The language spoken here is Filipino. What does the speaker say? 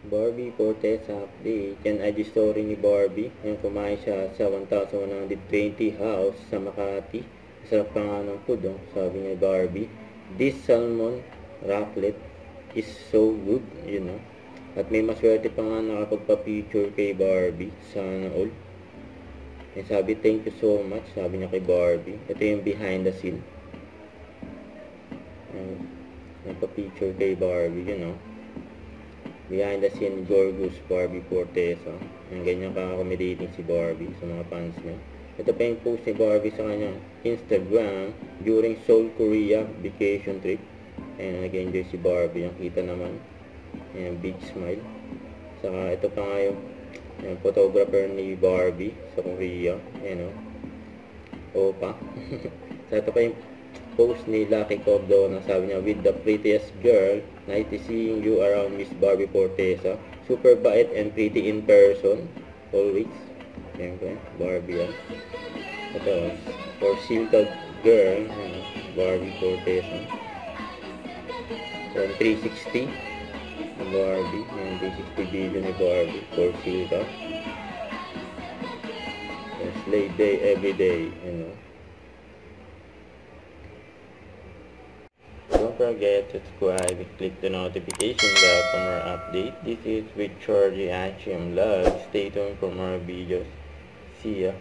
Barbie Fortesa update. Yan IG story ni Barbie. Yan, kumain siya sa 1,120 house sa Makati. Sarap pa nga ng food, oh. Sabi ni Barbie, this salmon raclette is so good, you know. At may maswerte pa nga nakapagpa-picture kay Barbie. Sana all. Yan, sabi, thank you so much, sabi niya kay Barbie. Ito yung behind the scene. Nagpa-picture kay Barbie, you know. Behind the scene, Gorgeous Barbie Fortesa. Ang ganyan ka-accommodating si Barbie sa mga fans niya. Ito pa yung post ni Barbie sa kanyang Instagram during Seoul, Korea vacation trip. Ayan, nag-enjoy si Barbie. Yung kita naman. Ayan, big smile. Saka ito pa nga yung photographer ni Barbie sa Korea. Ayan, o. Opa. So ito pa yung post ni Lucky Cobdo na sabi niya, with the prettiest girl, nice to seeing you around Miss Barbie Fortesa. Super bait and pretty in person. Always. Siyempre, Barbie yan. Ito, for Silka Girl, Barbie Fortesa. From 360 Barbie. Yung 360 video ni Barbie for Silka. Slay day every day, you know. Don't forget to subscribe and click the notification bell for more updates. This is with Charlie Achium Vlog. Stay tuned for more videos. See ya.